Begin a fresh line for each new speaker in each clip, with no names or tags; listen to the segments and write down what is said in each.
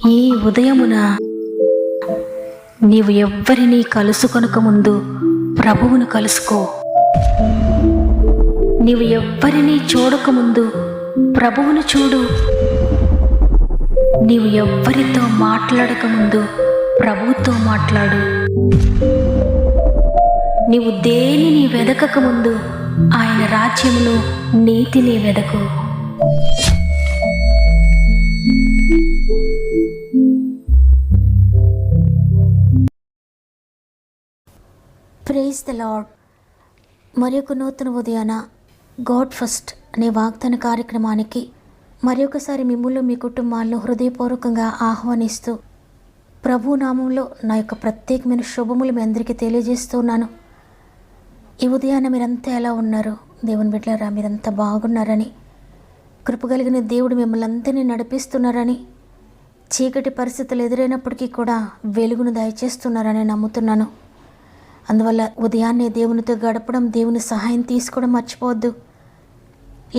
ఈ ఉదయమున నీవు ఎవ్వరినీ కలుసుకొనక ముందు ప్రభువును కలుసుకో. నీవు ఎవ్వరినీ చూడకముందు ప్రభువును చూడు. నీవు ఎవ్వరితో మాట్లాడకముందు ప్రభువుతో మాట్లాడు. నీవు దేనిని వెదకకముందు ఆయన రాజ్యమును నీతిని వెదకు.
Praise the lord. మరి ఒక నూతన ఉదయాన గాడ్ ఫస్ట్ అనే వాగ్దాన కార్యక్రమానికి మరి ఒకసారి మిమ్మల్ని మీ కుటుంబాలను హృదయపూర్వకంగా ఆహ్వానిస్తూ ప్రభు నామంలో నా యొక్క ప్రత్యేకమైన శుభములు మీ అందరికీ తెలియజేస్తున్నాను. ఈ ఉదయాన మీరంతా ఎలా ఉన్నారు? దేవుని బిడ్డలారా, మీరంతా బాగున్నారని, కృపగలిగిన దేవుడు మిమ్మల్ని అందరినీ నడిపిస్తున్నారని, చీకటి పరిస్థితులు ఎదురైనప్పటికీ కూడా వెలుగును దయచేస్తున్నారని నమ్ముతున్నాను. అందువల్ల ఉదయాన్నే దేవునితో గడపడం, దేవుని సహాయం తీసుకోవడం మర్చిపోవద్దు.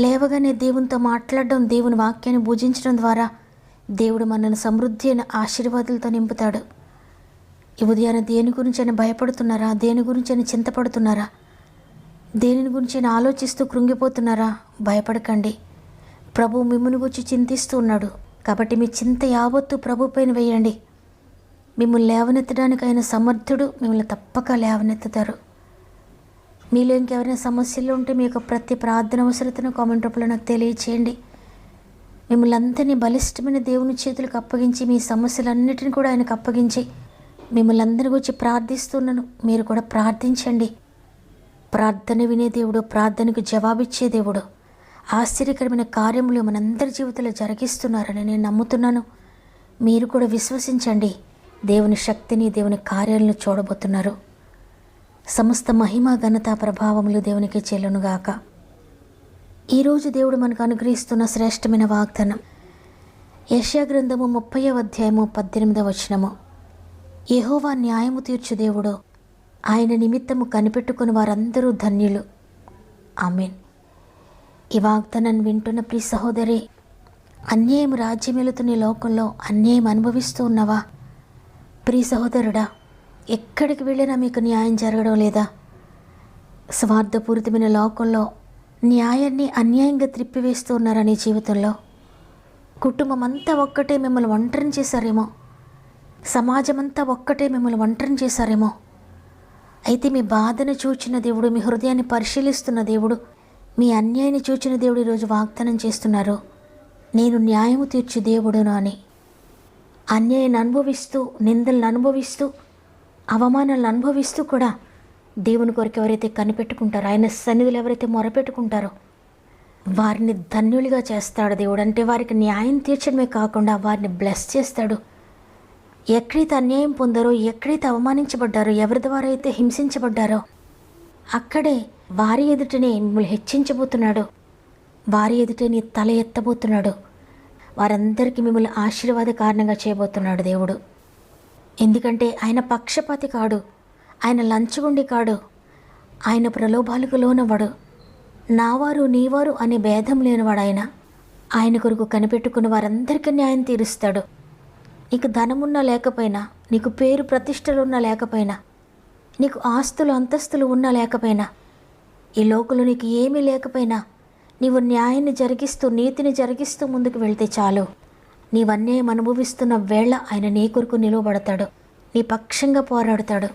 లేవగానే దేవునితో మాట్లాడడం, దేవుని వాక్యాన్ని భుజించడం ద్వారా దేవుడు మనల్ని సమృద్ధి అయిన ఆశీర్వాదాలతో నింపుతాడు. ఈ ఉదయాన దేని గురించి భయపడుతున్నారా? దేని గురించి చింతపడుతున్నారా? దేని గురించి ఆలోచిస్తూ కృంగిపోతున్నారా? భయపడకండి. ప్రభు మిమ్మల్ని గురించి చింతిస్తూ ఉన్నాడు. కాబట్టి మీ చింత యావత్తు ప్రభు పైన వేయండి. మిమ్మల్ని లేవనెత్తడానికి ఆయన సమర్థుడు. మిమ్మల్ని తప్పక లేవనెత్తుతారు. మీలో ఇంకెవరైనా సమస్యలు ఉంటే మీ యొక్క ప్రతి ప్రార్థన అవసరతను కామెంట్ రూపంలో నాకు తెలియచేయండి. మిమ్మల్ని అందరినీ బలిష్టమైన దేవుని చేతులకు అప్పగించి, మీ సమస్యలన్నిటిని కూడా ఆయనకు అప్పగించి మిమ్మల్ని అందరి గురించి ప్రార్థిస్తున్నాను. మీరు కూడా ప్రార్థించండి. ప్రార్థన వినే దేవుడు, ప్రార్థనకు జవాబిచ్చే దేవుడు ఆశ్చర్యకరమైన కార్యములు మనందరి జీవితంలో జరిగిస్తున్నారని నేను నమ్ముతున్నాను. మీరు కూడా విశ్వసించండి. దేవుని శక్తిని, దేవుని కార్యాలను చూడబోతున్నారు. సమస్త మహిమ, ఘనత, ప్రభావములు దేవునికి చెల్లునుగాక. ఈరోజు దేవుడు మనకు అనుగ్రహిస్తున్న శ్రేష్టమైన వాగ్దానం యెషయా గ్రంథము 30వ అధ్యాయము 18వ వచనము. యెహోవా న్యాయము తీర్చు దేవుడు, ఆయన నిమిత్తము కనిపెట్టుకుని వారందరూ ధన్యులు. ఆమేన్. ఈ వాగ్దానాన్ని వింటున్న ప్రియ సహోదరి, అన్యాయం రాజ్యమేలుతున్న లోకంలో అన్యాయం అనుభవిస్తూ ఉన్నవా? ప్రియ సహోదరుడా, ఎక్కడికి వెళ్ళినా మీకు న్యాయం జరగడం లేదా? స్వార్థపూరితమైన లోకంలో న్యాయాన్ని అన్యాయంగా త్రిప్పివేస్తూ ఉన్నారా? నీ జీవితంలో కుటుంబం అంతా ఒక్కటే మిమ్మల్ని ఒంటరిని చేశారేమో, సమాజం అంతా ఒక్కటే మిమ్మల్ని ఒంటరిని చేశారేమో. అయితే మీ బాధను చూచిన దేవుడు, మీ హృదయాన్ని పరిశీలిస్తున్న దేవుడు, మీ అన్యాయాన్ని చూచిన దేవుడు ఈరోజు వాగ్దానం చేస్తున్నారు, నేను న్యాయము తీర్చు దేవుడును అని. అన్యాయాన్ని అనుభవిస్తూ, నిందలను అనుభవిస్తూ, అవమానాలను అనుభవిస్తూ కూడా దేవుని కొరకు ఎవరైతే కనిపెట్టుకుంటారో, ఆయన సన్నిధిలో ఎవరైతే మొరపెట్టుకుంటారో వారిని ధన్యులుగా చేస్తాడు దేవుడు. అంటే వారికి న్యాయం తీర్చడమే కాకుండా వారిని బ్లెస్ చేస్తాడు. ఎక్కడైతే అన్యాయం పొందారో, ఎక్కడైతే అవమానించబడ్డారో, ఎవరి ద్వారా అయితే హింసించబడ్డారో అక్కడే వారి ఎదుటనే మిమ్మల్ని హెచ్చించబోతున్నాడు. వారి ఎదుటే నీ తల ఎత్తబోతున్నాడు. వారందరికీ మిమ్మల్ని ఆశీర్వాద కారణంగా చేయబోతున్నాడు దేవుడు. ఎందుకంటే ఆయన పక్షపాతి కాడు, ఆయన లంచగొండి కాడు, ఆయన ప్రలోభాలకు లోనవాడు. నావారు నీవారు అనే భేదం లేనివాడు ఆయన. ఆయన కొరకు కనిపెట్టుకుని వారందరికీ న్యాయం తీరుస్తాడు. నీకు ధనమున్నా లేకపోయినా, నీకు పేరు ప్రతిష్టలున్నా లేకపోయినా, నీకు ఆస్తులు అంతస్తులు ఉన్నా లేకపోయినా, ఈ లోకంలో నీకు ఏమీ లేకపోయినా, నీవు న్యాయాన్ని జరిగిస్తూ, నీతిని జరిగిస్తూ ముందుకు వెళ్తే చాలు. నీవు అన్యాయం అనుభవిస్తున్న వేళ ఆయన నీ కొరకు నిలువబడతాడు, నీ పక్షంగా పోరాడతాడు.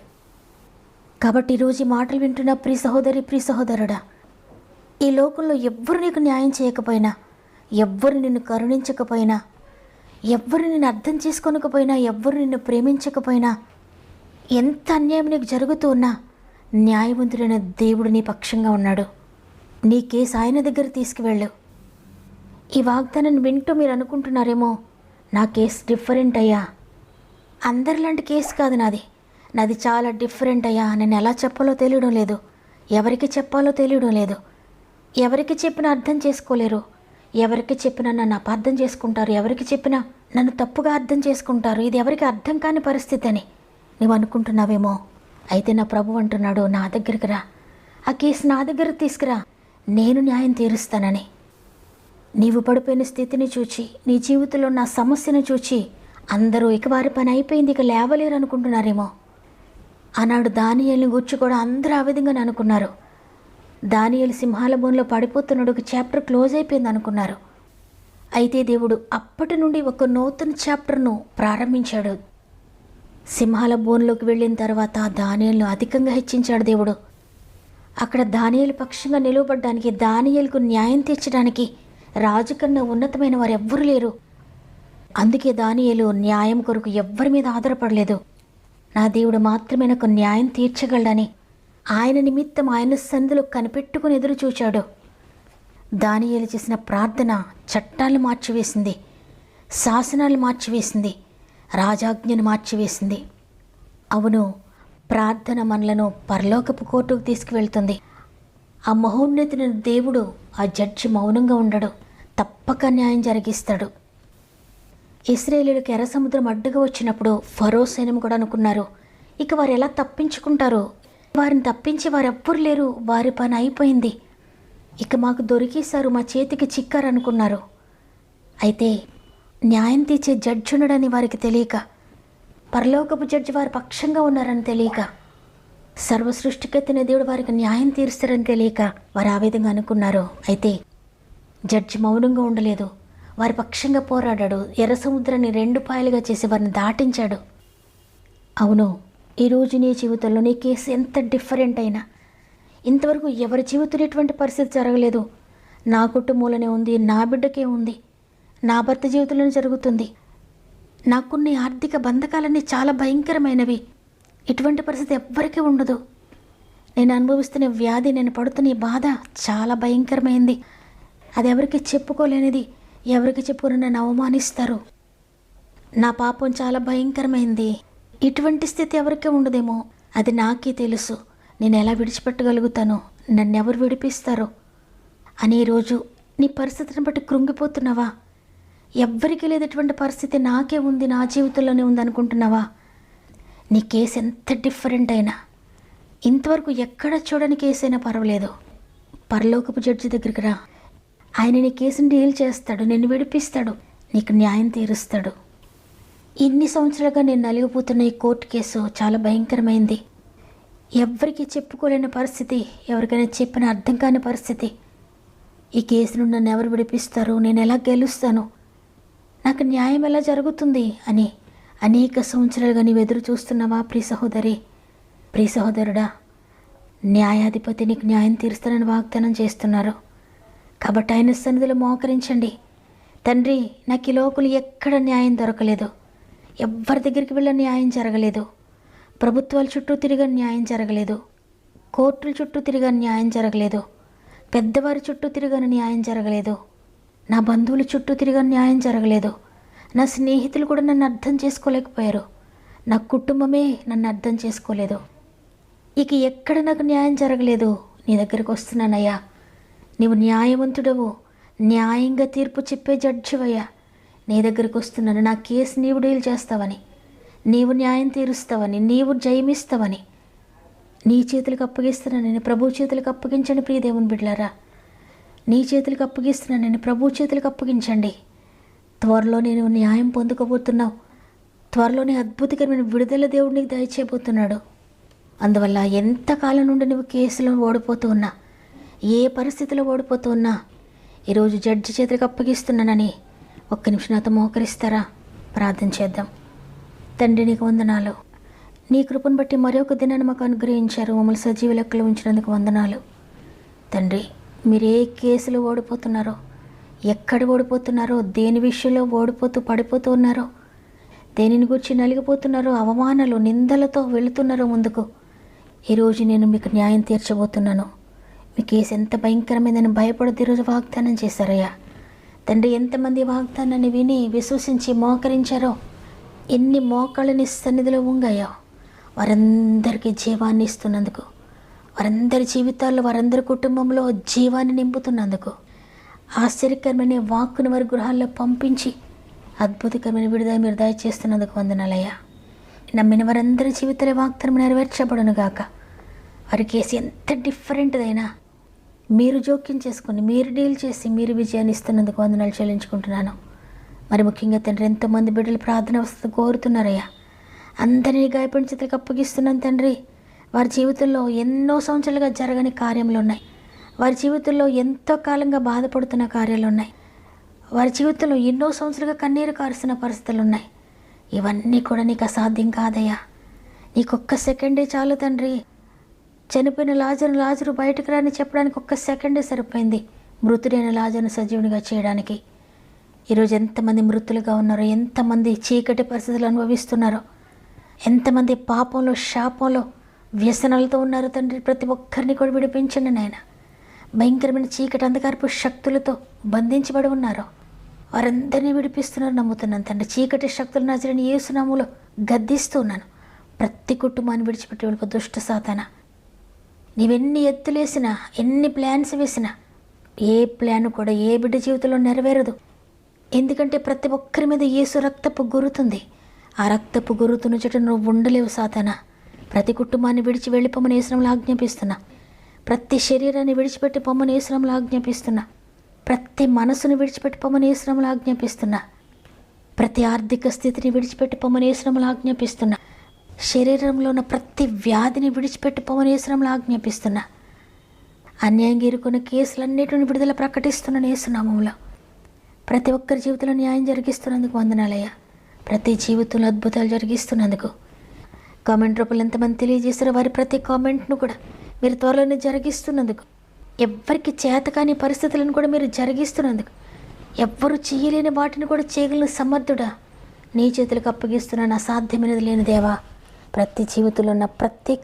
కాబట్టి ఈరోజు ఈ మాటలు వింటున్న ప్రియ సహోదరి, ప్రియ సహోదరుడా, ఈ లోకంలో ఎవ్వరు నీకు న్యాయం చేయకపోయినా, ఎవ్వరు నిన్ను కరుణించకపోయినా, ఎవ్వరు నిన్ను అర్థం చేసుకోనకపోయినా, ఎవ్వరు నిన్ను ప్రేమించకపోయినా, ఎంత అన్యాయం నీకు జరుగుతూ ఉన్నా న్యాయవంతుడైన దేవుడు నీ పక్షంగా ఉన్నాడు. నీ కేసు ఆయన దగ్గర తీసుకువెళ్ళు. ఈ వాగ్దానాన్ని వింటూ మీరు అనుకుంటున్నారేమో, నా కేసు డిఫరెంట్ అయ్యా, అందరిలాంటి కేసు కాదు నాది, నాది చాలా డిఫరెంట్ అయ్యా. నేను ఎలా చెప్పాలో తెలియడం లేదు, ఎవరికి చెప్పాలో తెలియడం లేదు, ఎవరికి చెప్పినా అర్థం చేసుకోలేరు, ఎవరికి చెప్పినా నన్ను అపార్థం చేసుకుంటారు, ఎవరికి చెప్పినా నన్ను తప్పుగా అర్థం చేసుకుంటారు, ఇది ఎవరికి అర్థం కాని పరిస్థితి అని నువ్వు అనుకుంటున్నావేమో. అయితే నా ప్రభు అంటున్నాడు, నా దగ్గరికి రా, ఆ కేసు నా దగ్గరకు తీసుకురా, నేను న్యాయం తీరుస్తానని. నీవు పడిపోయిన స్థితిని చూచి, నీ జీవితంలో నా సమస్యను చూచి అందరూ ఇక వారి పని అయిపోయింది, ఇక లేవలేరు అనుకుంటున్నారేమో. ఆనాడు దానియేలుని గూర్చి కూడా అందరూ ఆ విధంగానే అనుకున్నారు. దానియేలు సింహాల బోన్లో పడిపోతున్నాడు, ఒక చాప్టర్ క్లోజ్ అయిపోయింది అనుకున్నారు. అయితే దేవుడు అప్పటి నుండి ఒక నూతన చాప్టర్ను ప్రారంభించాడు. సింహాల బోన్లోకి వెళ్ళిన తర్వాత దానియేలును అధికంగా హెచ్చించాడు దేవుడు. అక్కడ దానియేలు పక్షంగా నిలవబడ్డానికి, దానియేలుకు న్యాయం తీర్చడానికి రాజు కన్నా ఉన్నతమైన వారు ఎవ్వరూ లేరు. అందుకే దానియేలు న్యాయం కొరకు ఎవ్వరి మీద ఆధారపడలేదు. నా దేవుడు మాత్రమే నాకు న్యాయం తీర్చగలడని ఆయన నిమిత్తం ఆయన సన్నిధిలో కనిపెట్టుకుని ఎదురు చూచాడు. దానియేలు చేసిన ప్రార్థన చట్టాలను మార్చివేసింది, శాసనాలు మార్చివేసింది, రాజాజ్ఞను మార్చివేసింది. అవును, ప్రార్థన మనలను పరలోకపు కోర్టుకు తీసుకువెళ్తుంది. ఆ మహోన్నతుని దేవుడు, ఆ జడ్జి మౌనంగా ఉండడు, తప్పక న్యాయం జరిగిస్తాడు. ఇశ్రాయేలీయులకు ఎర్ర సముద్రం అడ్డుగా వచ్చినప్పుడు ఫరో సైన్యం కూడా అనుకున్నారు, ఇక వారు ఎలా తప్పించుకుంటారు, వారిని తప్పించి వారెవ్వరు లేరు, వారి పని అయిపోయింది, ఇక మాకు దొరికేశారు, మా చేతికి చిక్కారు అనుకున్నారు. అయితే న్యాయం తీర్చే జడ్జి ఉండడని వారికి తెలియక, పరలోకపు జడ్జి వారి పక్షంగా ఉన్నారని తెలియక, సర్వసృష్టికెత్తిన దేవుడు వారికి న్యాయం తీరుస్తారని తెలియక వారు ఆ విధంగా అనుకున్నారు. అయితే జడ్జి మౌనంగా ఉండలేదు, వారి పక్షంగా పోరాడాడు. ఎర్ర సముద్రాన్ని 2 పాయలుగా చేసి వారిని దాటించాడు. అవును, ఈరోజు నీ జీవితంలో నీ కేసు ఎంత డిఫరెంట్ అయినా, ఇంతవరకు ఎవరి జీవితంలో ఎటువంటి పరిస్థితి జరగలేదు, నా కుటుంబంలోనే ఉంది, నా బిడ్డకే ఉంది, నా భర్త జీవితంలోనే జరుగుతుంది, నాకున్న ఆర్థిక బంధకాలన్నీ చాలా భయంకరమైనవి, ఇటువంటి పరిస్థితి ఎవ్వరికీ ఉండదు, నేను అనుభవిస్తున్న వ్యాధి, నేను పడుతున్న ఈ బాధ చాలా భయంకరమైంది, అది ఎవరికి చెప్పుకోలేనిది, ఎవరికి చెప్పుకుని నన్ను అవమానిస్తారు, నా పాపం చాలా భయంకరమైంది, ఇటువంటి స్థితి ఎవరికీ ఉండదేమో, అది నాకే తెలుసు, నేను ఎలా విడిచిపెట్టగలుగుతానో, నన్ను ఎవరు విడిపిస్తారో అని ఈరోజు నీ పరిస్థితిని బట్టి కృంగిపోతున్నావా? ఎవ్వరికీ లేదటువంటి పరిస్థితి నాకే ఉంది, నా జీవితంలోనే ఉంది అనుకుంటున్నావా? నీ కేసు ఎంత డిఫరెంట్ అయినా, ఇంతవరకు ఎక్కడ చూడని కేసు అయినా పర్వాలేదు, పరలోకపు జడ్జి దగ్గరికి రా, ఆయన నీ కేసుని డీల్ చేస్తాడు, నిన్ను విడిపిస్తాడు, నీకు న్యాయం తీరుస్తాడు. ఇన్ని సంవత్సరాలుగా నేను నలిగిపోతున్న ఈ కోర్టు కేసు చాలా భయంకరమైంది, ఎవ్వరికీ చెప్పుకోలేని పరిస్థితి, ఎవరికైనా చెప్పిన అర్థం కాని పరిస్థితి, ఈ కేసు నుండి నన్ను ఎవరు విడిపిస్తారు, నేను ఎలా గెలుస్తాను, నాకు న్యాయం ఎలా జరుగుతుంది అని అనేక సంవత్సరాలుగా నీవు ఎదురు చూస్తున్నావా? ప్రియ సహోదరి, ప్రియ సహోదరుడా, న్యాయాధిపతి నీకు న్యాయం తీరుస్తానని వాగ్దానం చేస్తున్నారు. కాబట్టి ఆయన సన్నిధిలో మోకరించండి. తండ్రి, నాకు ఈ లోకలు ఎక్కడ న్యాయం దొరకలేదు, ఎవ్వరి దగ్గరికి వెళ్ళ న్యాయం జరగలేదు, ప్రభుత్వాల చుట్టూ తిరిగా న్యాయం జరగలేదు, కోర్టుల చుట్టూ తిరిగా న్యాయం జరగలేదు, పెద్దవారి చుట్టూ తిరిగాను న్యాయం జరగలేదు, నా బంధువుల చుట్టూ తిరిగా న్యాయం జరగలేదు, నా స్నేహితులు కూడా నన్ను అర్థం చేసుకోలేకపోయారు, నా కుటుంబమే నన్ను అర్థం చేసుకోలేదు, ఇక ఎక్కడ నాకు న్యాయం జరగలేదు, నీ దగ్గరికి వస్తున్నానయ్యా, నీవు న్యాయవంతుడవు, న్యాయంగా తీర్పు చెప్పే జడ్జివయ్యా, నీ దగ్గరికి వస్తున్నాను, నా కేసు నీవు డీల్ చేస్తావని, నీవు న్యాయం తీరుస్తావని, నీవు జయమిస్తావని నీ చేతులకు అప్పగిస్తున్నాను, నేను ప్రభు చేతులకు అప్పగించండి. ప్రియ దేవుని బిడ్డలారా, నీ చేతులకు అప్పగిస్తున్నాను, నేను ప్రభు చేతులకు అప్పగించండి. త్వరలో నేను న్యాయం పొందుకోబోతున్నావు, త్వరలోనే అద్భుతకరమైన విడుదల దేవుడు నీకు దయచేయబోతున్నాడు. అందువల్ల ఎంతకాలం నుండి నువ్వు కేసులో ఓడిపోతూ ఉన్నా, ఏ పరిస్థితిలో ఓడిపోతూ ఉన్నా, ఈరోజు జడ్జి చేతులకు అప్పగిస్తున్నానని ఒక్క నిమిషం నాతో మోకరిస్తారా? ప్రార్థన చేద్దాం. తండ్రి, నీకు వందనాలు, నీ కృపను బట్టి మరొక దినాన్ని మాకు అనుగ్రహించారు, మమ్మల్ని సజీవ లెక్కలు ఉంచినందుకు వందనాలు. తండ్రి, మీరు ఏ కేసులో ఓడిపోతున్నారో, ఎక్కడ ఓడిపోతున్నారో, దేని విషయంలో ఓడిపోతూ పడిపోతూ ఉన్నారో, దేనిని గురించి నలిగిపోతున్నారో, అవమానాలు నిందలతో వెళుతున్నారో ముందుకు, ఈరోజు నేను మీకు న్యాయం తీర్చబోతున్నాను. మీ కేసు ఎంత భయంకరమైందని భయపడదు ఈరోజు వాగ్దానం చేశారయ్యా. తండ్రి, ఎంతమంది వాగ్దానాన్ని విని విశ్వసించి మోకరించారో, ఎన్ని మోకాళ్ళని సన్నిధిలో ఉంగాయో, వారందరికీ జీవాన్ని ఇస్తున్నందుకు, వారందరి జీవితాల్లో, వారందరి కుటుంబంలో జీవాన్ని నింపుతున్నందుకు, ఆశ్చర్యకరమైన వాక్కును వారి గృహాల్లో పంపించి అద్భుతకరమైన విడుదల మీరు దయచేస్తున్నందుకు వందనాలయ్యా. నమ్మిన వారందరి జీవితాల వాగ్దానం నెరవేర్చబడును గాక. వారి కేసు ఎంత డిఫరెంట్దైనా మీరు జోక్యం చేసుకుని, మీరు డీల్ చేసి, మీరు విజయాన్ని ఇస్తున్నందుకు వందనాలు చెల్లించుకుంటున్నాను. మరి ముఖ్యంగా తండ్రి ఎంతోమంది బిడ్డలు ప్రార్థన వస్తూ కోరుతున్నారయ్యా. అందరినీ గాయపడిన చేతులకు అప్పగిస్తున్నాను తండ్రి. వారి జీవితంలో ఎన్నో సంవత్సరాలుగా జరగని కార్యములు ఉన్నాయి. వారి జీవితంలో ఎంతో కాలంగా బాధపడుతున్న కార్యాలు ఉన్నాయి. వారి జీవితంలో ఎన్నో సంవత్సరాలుగా కన్నీరు కారుస్తున్న పరిస్థితులు ఉన్నాయి. ఇవన్నీ కూడా నీకు అసాధ్యం కాదయ్యా. నీకొక్క సెకండే చాలు తండ్రి. చనిపోయిన లాజరు బయటకు రాని చెప్పడానికి ఒక్క సెకండే సరిపోయింది మృతుడైన లాజరును సజీవునిగా చేయడానికి. ఈరోజు ఎంతమంది మృతులుగా ఉన్నారో, ఎంతమంది చీకటి పరిస్థితులు అనుభవిస్తున్నారో, ఎంతమంది పాపంలో, శాపంలో, వ్యసనాలతో ఉన్నారో తండ్రి. ప్రతి ఒక్కరిని కూడా విడిపించండి నాయన. భయంకరమైన చీకటి అంధకారపు శక్తులతో బంధించబడి ఉన్నారో వారందరినీ విడిపిస్తున్నారు నమ్ముతున్నాను తండ్రి. చీకటి శక్తులు నజరేయుని యేసు నామములో గద్దిస్తూ ఉన్నాను. ప్రతి కుటుంబాన్ని విడిచిపెట్టి వెళ్ళిపో దుష్ట సాతానా. నీవెన్ని ఎత్తులేసినా, ఎన్ని ప్లాన్స్ వేసినా ఏ ప్లాన్ కూడా ఏ బిడ్డ జీవితంలో నెరవేరదు. ఎందుకంటే ప్రతి ఒక్కరి మీద యేసు రక్తపు గురుతుంది. ఆ రక్తపు గురుతున్న చోట నువ్వు ఉండలేవు సాతానా. ప్రతి కుటుంబాన్ని విడిచి వెళ్ళిపోమని యేసునామములో ఆజ్ఞాపిస్తున్నా. ప్రతి శరీరాన్ని విడిచిపెట్టి పొమ్మని యేసునామములో ఆజ్ఞాపిస్తున్నా. ప్రతి మనసును విడిచిపెట్టి పొమ్మని యేసునామములో ఆజ్ఞాపిస్తున్నా. ప్రతి ఆర్థిక స్థితిని విడిచిపెట్టి పొమ్మని యేసునామములో ఆజ్ఞాపిస్తున్నా. శరీరంలో ఉన్న ప్రతి వ్యాధిని విడిచిపెట్టి పొమ్మని యేసునామములో ఆజ్ఞాపిస్తున్నా. అన్యాయంగా ఇరుకున్న కేసులన్నిటిని విడుదల ప్రకటిస్తున్నాను యేసునామములో. ప్రతి ఒక్కరి జీవితంలో న్యాయం జరిగిస్తున్నందుకు వందనాలయ్యా. ప్రతి జీవితంలో అద్భుతాలు జరిగిస్తున్నందుకు. కామెంట్ రూపంలో ఎంతమంది తెలియజేస్తారో వారి ప్రతి కామెంట్ను కూడా మీరు త్వరలోనే జరిగిస్తున్నందుకు, ఎవ్వరికి చేతకాని పరిస్థితులను కూడా మీరు జరిగిస్తున్నందుకు, ఎవ్వరు చేయలేని వాటిని కూడా చేయగలిగిన సమర్థుడా నీ చేతులకు అప్పగిస్తున్నాను. అసాధ్యమైనది లేని దేవా, ప్రతి జీవితంలో ఉన్న ప్రతి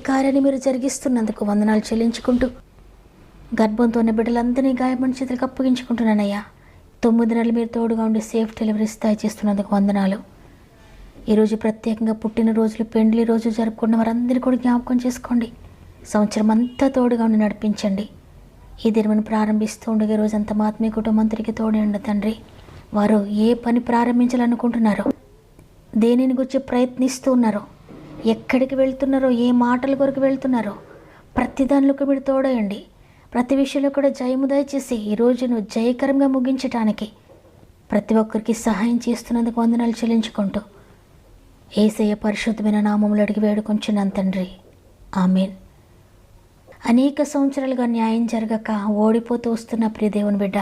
కార్యాన్ని మీరు జరిగిస్తున్నందుకు వందనాలు చెల్లించుకుంటూ, గర్భంతో ఉన్న బిడ్డలందరినీ గాయపడిన చేతులకు అప్పగించుకుంటున్నానయ్యా. 9 నెలలు మీరు తోడుగా ఉండి సేఫ్ డెలివరీ స్థాయి చేస్తున్నందుకు వందనాలు. ఈరోజు ప్రత్యేకంగా పుట్టినరోజులు, పెండ్లి రోజు జరుపుకున్న వారందరినీ కూడా జ్ఞాపకం చేసుకోండి. సంవత్సరం అంతా తోడుగా ఉండి నడిపించండి. ఈ దినమును ప్రారంభిస్తూ ఉండగా రోజంతా మా ఆత్మీయ కుటుంబంతరికి తోడండి తండ్రి. వారు ఏ పని ప్రారంభించాలనుకుంటున్నారో, దేనిని గురించి ప్రయత్నిస్తూ ఉన్నారో, ఎక్కడికి వెళ్తున్నారో, ఏ మాటల కొరకు వెళ్తున్నారో, ప్రతి దానిలోకి మీరు తోడయండి. ప్రతి విషయంలో కూడా జయము దయచేసి ఈ రోజును జయకరంగా ముగించడానికి ప్రతి ఒక్కరికి సహాయం చేస్తున్నందుకు వందనాలు చెల్లించుకుంటూ యేసయ్య పరిశుద్ధమైన నామములో అడిగి వేడుకొంచున్నాను తండ్రి. ఆమేన్. అనేక సంవత్సరాలుగా న్యాయం జరగక ఓడిపోతూ వస్తున్న ప్రియ దేవుని బిడ్డ,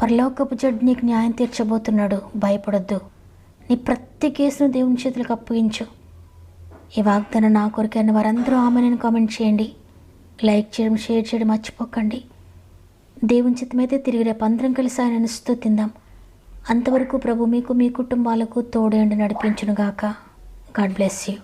పరలోకపు జడ్డు నీకు న్యాయం తీర్చబోతున్నాడు. భయపడొద్దు. నీ ప్రతి కేసును దేవుని చేతులకు అప్పగించు. ఈ వాగ్దానం నా కొరకే అన్న వారందరూ ఆమెను కామెంట్ చేయండి. లైక్ చేయడం, షేర్ చేయడం మర్చిపోకండి. దేవుని చిత్తమైతే తిరిగి రేపు అందరం కలిసి ఆయనను స్తుతిందాం. అంతవరకు ప్రభు మీకు, మీ కుటుంబాలకు తోడేండి నడిపించునుగాక. God bless you.